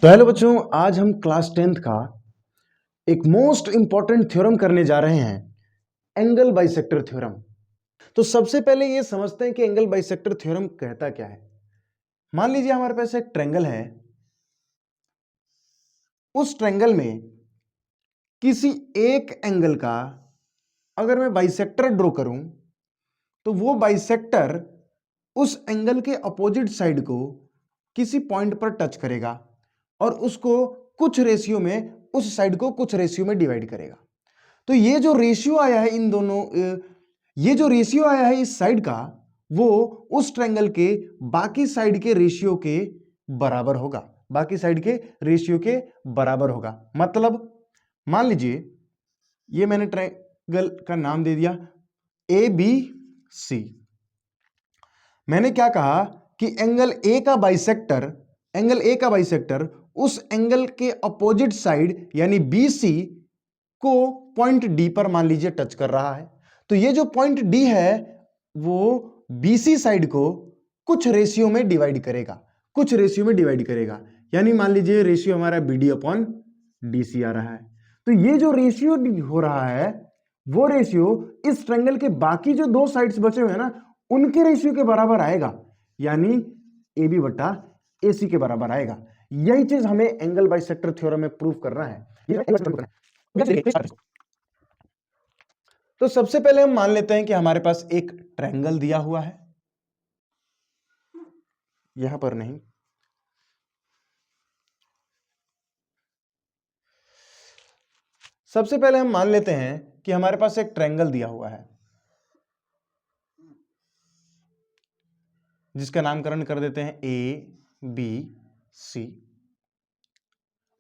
तो हेलो बच्चों, आज हम क्लास 10th का एक मोस्ट इंपॉर्टेंट थ्योरम करने जा रहे हैं, एंगल बाइसेक्टर थ्योरम। तो सबसे पहले ये समझते हैं कि एंगल बाइसेक्टर थ्योरम कहता क्या है। मान लीजिए हमारे पास एक ट्रायंगल है, उस ट्रायंगल में किसी एक एंगल का अगर मैं बाइसेक्टर ड्रॉ करूं तो वो बाइसेक्टर उस एंगल के अपोजिट साइड को किसी पॉइंट पर टच करेगा और उसको कुछ रेशियो में, उस साइड को कुछ रेशियो में डिवाइड करेगा। तो ये जो रेशियो आया है इन दोनों, ये जो रेशियो आया है इस साइड का, वो उस ट्रायंगल के बाकी साइड के रेशियो के बराबर होगा, बाकी साइड के रेशियो के बराबर होगा। मतलब मान लीजिए ये मैंने ट्रायंगल का नाम दे दिया ए बी सी। मैंने क्या कहा कि एंगल ए का बाइसेक्टर उस एंगल के अपोजिट साइड यानी बी सी को पॉइंट डी पर मान लीजिए टच कर रहा है। तो ये जो पॉइंट डी है वो बीसी साइड को कुछ रेशियो में डिवाइड करेगा, यानी मान लीजिए रेशियो हमारा बीडी अपॉन डीसी आ रहा है। तो ये जो रेशियो हो रहा है वो रेशियो इस ट्रायंगल के बाकी जो दो साइड्स बचे हुए हैं ना, उनके रेशियो के बराबर आएगा, यानी ए बी बटा ए सी के बराबर आएगा। यही चीज हमें एंगल बाइसेक्टर थ्योरम में प्रूव करना है। तो सबसे पहले हम मान लेते हैं कि हमारे पास एक ट्रायंगल दिया हुआ है, यहां पर नहीं, सबसे पहले हम मान लेते हैं कि हमारे पास एक ट्रायंगल दिया हुआ है जिसका नामकरण कर देते हैं ए बी सी।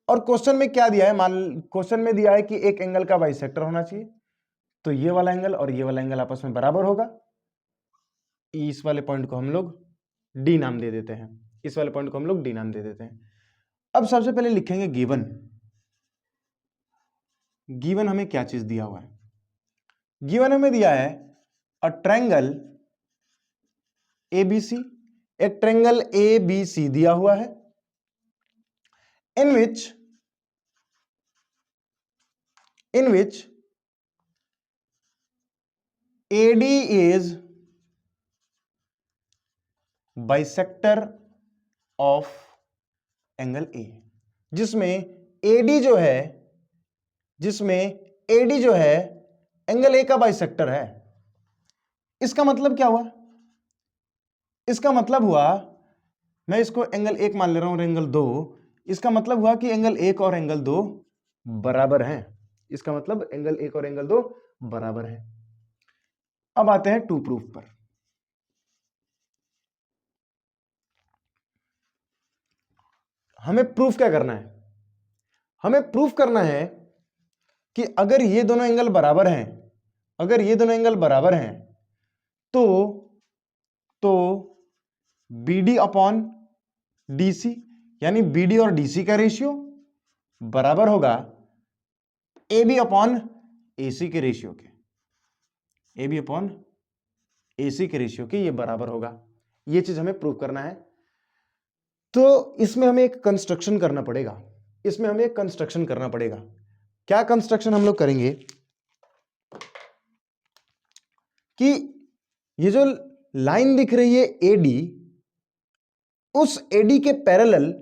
और क्वेश्चन में क्या दिया है, क्वेश्चन में दिया है कि एक एंगल का बाइसेक्टर होना चाहिए, तो ये वाला एंगल और ये वाला एंगल आपस में बराबर होगा। इस वाले पॉइंट को हम लोग डी नाम दे देते हैं, इस वाले पॉइंट को हम लोग डी नाम दे देते हैं। अब सबसे पहले लिखेंगे गिवन हमें क्या चीज दिया हुआ है। गिवन हमें दिया है अ ट्रायंगल एबीसी, एक ट्रायंगल एबीसी दिया हुआ है in which AD is bisector of angle A, जिसमें एडी जो है एंगल ए का बाइसेक्टर है। इसका मतलब क्या हुआ? इसका मतलब हुआ, मैं इसको एंगल एक मान ले रहा हूं और एंगल दो, इसका मतलब हुआ कि एंगल एक और एंगल दो बराबर हैं। इसका मतलब एंगल एक और एंगल दो बराबर हैं। अब आते हैं टू प्रूफ पर। हमें प्रूफ क्या करना है? हमें प्रूफ करना है कि अगर ये दोनों एंगल बराबर हैं, तो BD अपॉन DC, यानी BD और DC का रेशियो बराबर होगा AB अपॉन AC के रेशियो के, AB अपॉन AC के रेशियो के, ये बराबर होगा। ये चीज हमें प्रूव करना है। तो इसमें हमें एक कंस्ट्रक्शन करना पड़ेगा। क्या कंस्ट्रक्शन हम लोग करेंगे कि ये जो लाइन दिख रही है AD, उस AD के पैरेलल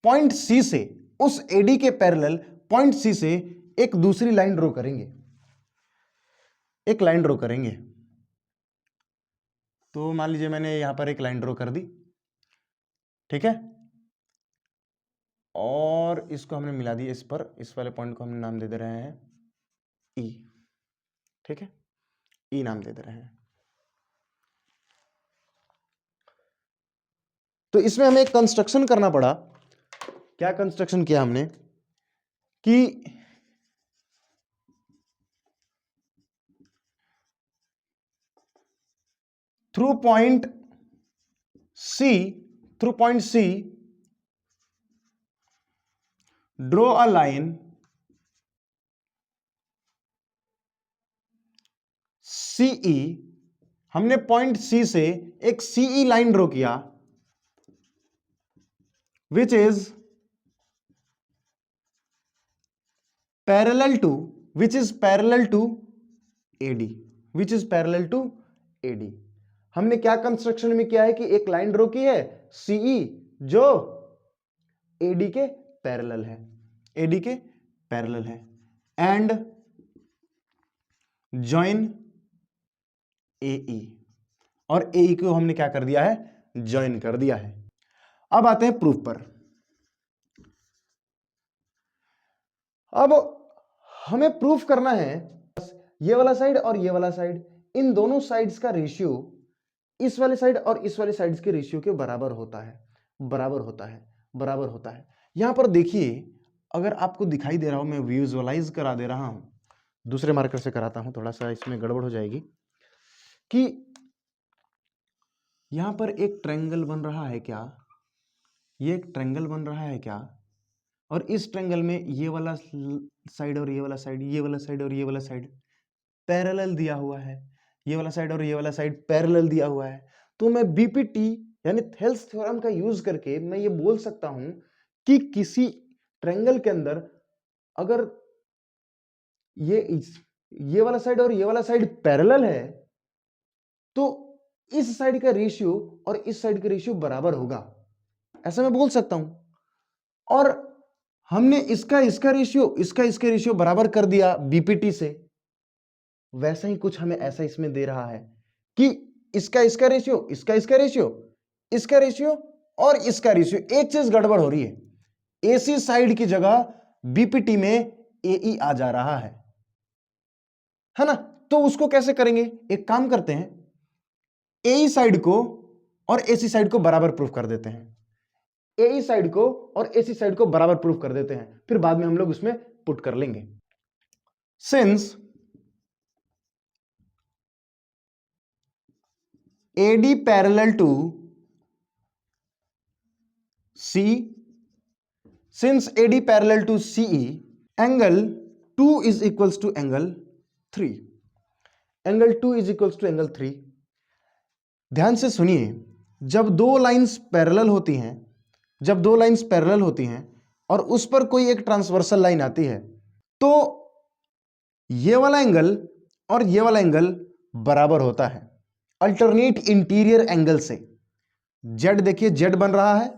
पॉइंट C से, एक दूसरी लाइन ड्रॉ करेंगे, तो मान लीजिए मैंने यहां पर एक लाइन ड्रॉ कर दी, ठीक है, और इसको हमने मिला दिया इस पर, इस वाले पॉइंट को हम नाम दे दे रहे हैं E, ठीक है, E नाम दे दे रहे हैं। तो इसमें हमें एक कंस्ट्रक्शन करना पड़ा। क्या कंस्ट्रक्शन किया हमने कि through point C draw a line CE। हमने पॉइंट C से एक CE लाइन ड्रॉ किया, which is parallel to which is parallel to AD, which is parallel to AD। हमने क्या कंस्ट्रक्शन में किया है कि एक लाइन ड्रॉ की है CE जो AD के पैरेलल है, AD के पैरेलल है, एंड जॉइन AE, और AE को हमने क्या कर दिया है, ज्वाइन कर दिया है। अब आते हैं प्रूफ पर। अब हमें प्रूफ करना है ये वाला साइड और ये वाला साइड, इन दोनों साइड्स का रेशियो इस वाले साइड और इस वाले साइड्स के रेशियो के बराबर होता है, बराबर होता है, बराबर होता है। यहां पर देखिए, अगर आपको दिखाई दे रहा हो, मैं विजुअलाइज करा दे रहा हूं, दूसरे मार्कर से कराता हूं, थोड़ा सा इसमें गड़बड़ हो जाएगी, कि यहां पर एक ट्रायंगल बन रहा है क्या, ये एक ट्रायंगल बन रहा है क्या, और इस ट्रायंगल में ये वाला साइड और ये वाला साइड, ये वाला साइड और ये वाला साइड पैरेलल दिया हुआ है, ये वाला साइड और ये वाला साइड पैरेलल दिया हुआ है। तो मैं बीपीटी यानी थेल्स थ्योरम का यूज करके मैं ये बोल सकता हूं कि किसी ट्रायंगल के अंदर अगर ये वाला साइड और ये वाला साइड पैरेलल है तो इस साइड का रेशियो और इस साइड का रेशियो बराबर होगा, ऐसा मैं बोल सकता हूं। और हमने इसका रेशियो बराबर कर दिया बीपीटी से, वैसा ही कुछ हमें ऐसा इसमें दे रहा है कि इसका रेशियो, इसका रेशियो, इसका रेशियो और इसका रेशियो, एक चीज गड़बड़ हो रही है, एसी साइड की जगह बीपीटी में एई आ जा रहा है ना। तो उसको कैसे करेंगे, एक काम करते हैं, एई साइड को और एसी साइड को बराबर प्रूफ कर देते हैं, एई साइड को और एसी साइड को बराबर प्रूफ कर देते हैं, फिर बाद में हम लोग उसमें पुट कर लेंगे। Since AD parallel to C, since AD parallel to CE, angle 2 is equals to angle 3, angle 2 is equals to angle 3। ध्यान से सुनिए, जब दो लाइंस पैरेलल होती हैं, जब दो लाइंस पैरेलल होती हैं और उस पर कोई एक ट्रांसवर्सल लाइन आती है, तो ये वाला एंगल और ये वाला एंगल बराबर होता है अल्टरनेट इंटीरियर एंगल से। जेड देखिए, जेड बन रहा है,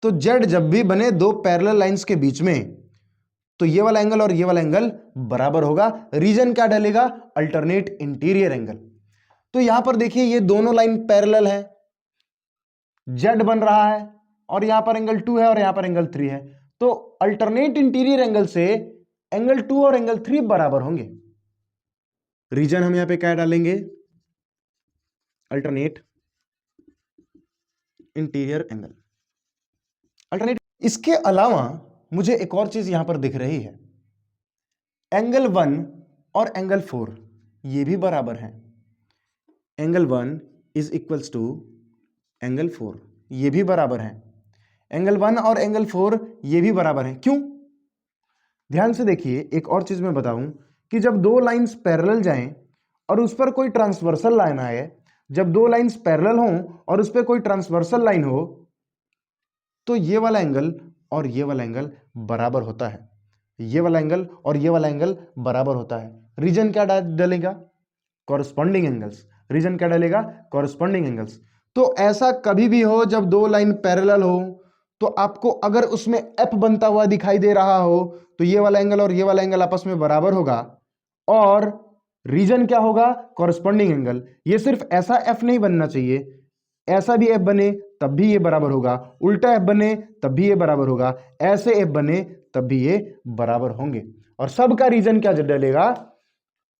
तो जेड जब भी बने दो पैरेलल लाइंस के बीच में, तो ये वाला एंगल और ये वाला एंगल बराबर होगा। रीजन क्या डलेगा, अल्टरनेट इंटीरियर एंगल। तो यहां पर देखिए, ये दोनों लाइन पैरेलल है, जेड बन रहा है और यहां पर एंगल 2 है और यहां पर एंगल 3 है, तो अल्टरनेट इंटीरियर एंगल से एंगल 2 और एंगल 3 बराबर होंगे। रीजन हम यहां पे क्या डालेंगे, अल्टरनेट इंटीरियर एंगल, अल्टरनेट। इसके अलावा मुझे एक और चीज यहां पर दिख रही है, एंगल 1 और एंगल 4 ये भी बराबर हैं, angle 1 is equals to angle 4, ये भी बराबर हैं, एंगल 1 और एंगल 4 ये भी बराबर हैं। क्यों, ध्यान से देखिए, एक और चीज मैं बताऊं कि जब दो लाइंस पैरेलल जाएं और उस पर कोई ट्रांसवर्सल लाइन आए, जब दो लाइंस पैरेलल हों और उस पर कोई ट्रांसवर्सल लाइन हो, तो ये वाला एंगल और ये वाला एंगल बराबर होता है, ये वाला एंगल और ये वाला एंगल बराबर होता है। रीजन क्या डलेगा, कॉरस्पॉन्डिंग एंगल्स, रीजन क्या डलेगा, कॉरस्पॉन्डिंग एंगल्स। तो ऐसा कभी भी हो जब दो लाइन पैरेलल हो, तो आपको अगर उसमें एफ बनता हुआ दिखाई दे रहा हो, तो ये वाला एंगल और ये वाला एंगल आपस में बराबर होगा, और रीजन क्या होगा, कॉरस्पॉन्डिंग एंगल। ये सिर्फ ऐसा एफ नहीं बनना चाहिए, ऐसा भी एफ बने तब भी ये बराबर होगा, उल्टा एफ बने तब भी ये बराबर होगा, ऐसे एफ बने तब भी ये बराबर होंगे, और सबका रीजन क्या डलेगा,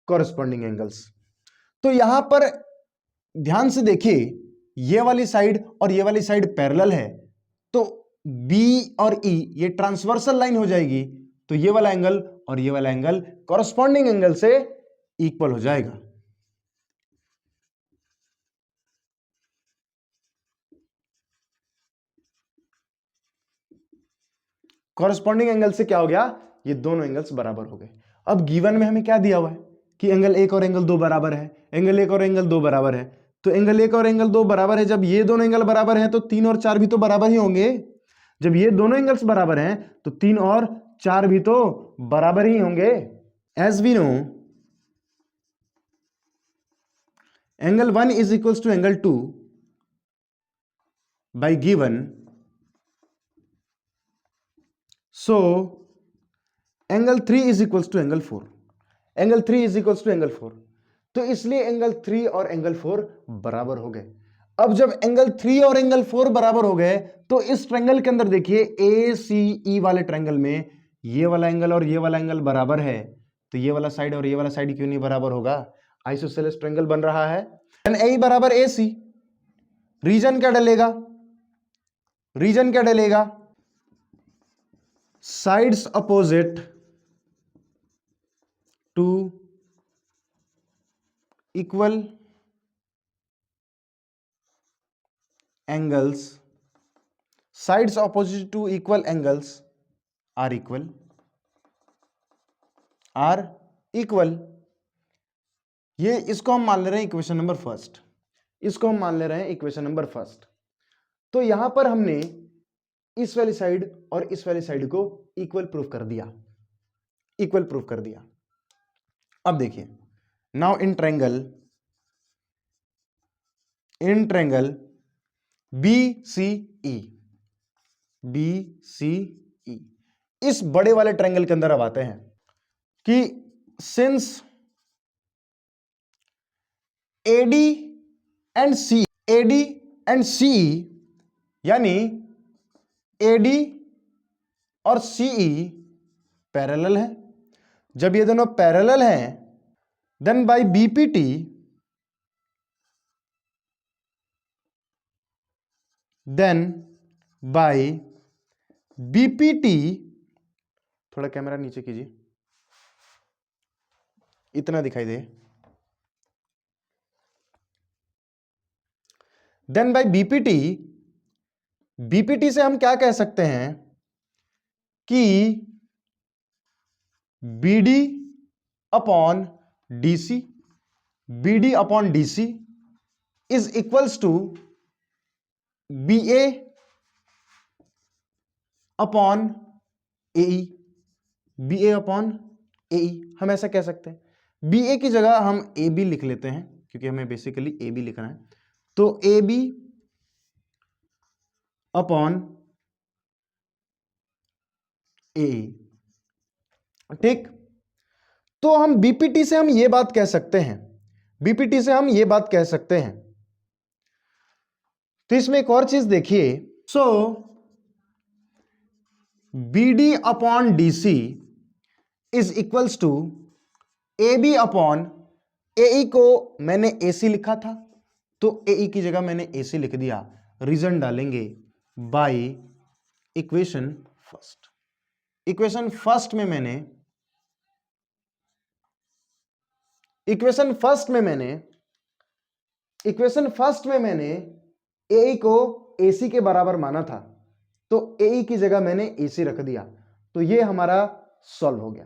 कॉरस्पॉन्डिंग एंगल्स। तो यहां पर ध्यान से देखिए, ये वाली साइड और ये वाली साइड पैरेलल है, तो बी और ई ये ट्रांसवर्सल लाइन हो जाएगी, तो ये वाला एंगल और ये वाला एंगल कॉरस्पॉन्डिंग एंगल से इक्वल हो जाएगा। कॉरस्पॉन्डिंग एंगल से क्या हो गया, ये दोनों एंगल्स बराबर हो गए। अब गिवन में हमें क्या दिया हुआ है कि एंगल 1 और एंगल 2 बराबर है, एंगल 1 और एंगल 2 बराबर है, तो एंगल 1 और एंगल 2 बराबर है, जब ये दोनों एंगल बराबर हैं तो 3 और 4 भी तो बराबर ही होंगे। जब ये दोनों एंगल्स बराबर हैं तो 3 और 4 भी तो बराबर ही होंगे। As we know angle 1 is equals to angle 2 by given, so angle 3 is equals to angle 4, angle 3 is equals to angle 4, तो इसलिए एंगल 3 और एंगल 4 बराबर हो गए। अब जब एंगल 3 और एंगल 4 बराबर हो गए तो इस ट्रायंगल के अंदर देखिए ACE वाले ट्रायंगल में ये वाला एंगल और ये वाला एंगल बराबर है, तो ये वाला साइड और ये वाला साइड क्यों नहीं बराबर होगा? आइसोसेलेस ट्रायंगल बन रहा है। AE बराबर AC, रीजन क्या डलेगा? रीजन क्या डलेगा? Sides opposite to equal angles, sides opposite to equal angles are equal, ये इसको हम मान ले रहे हैं इक्वेशन नंबर फर्स्ट, इसको हम मान ले रहे हैं इक्वेशन नंबर फर्स्ट। तो यहां पर हमने इस वाली साइड और इस वाली साइड को इक्वल प्रूफ कर दिया, इक्वल प्रूफ कर दिया। अब देखिए नाउ इन ट्रायंगल BCE, इस बड़े वाले ट्रायंगल के अंदर अब आते हैं कि सिंस AD एंड CE यानी AD और CE पैरेलल है, जब ये दोनों पैरेलल हैं देन बाय BPT, थोड़ा कैमरा नीचे कीजिए, इतना दिखाई दे, देन बाय BPT से हम क्या कह सकते हैं कि BD upon DC is equals to BA upon AE, हम ऐसा कह सकते हैं। BA की जगह हम AB लिख लेते हैं क्योंकि हमें बेसिकली AB लिखना है, तो AB अपॉन AE, ठीक। तो हम BPT से हम ये बात कह सकते हैं, तो इसमें एक और चीज देखिए, so BD upon DC is equals to AB upon AE, को मैंने AC लिखा था तो AE की जगह मैंने AC लिख दिया, रीजन डालेंगे by equation first. Equation first में मैंने AE को AC के बराबर माना था, तो AE की जगह मैंने AC रख दिया, तो ये हमारा सॉल्व हो गया।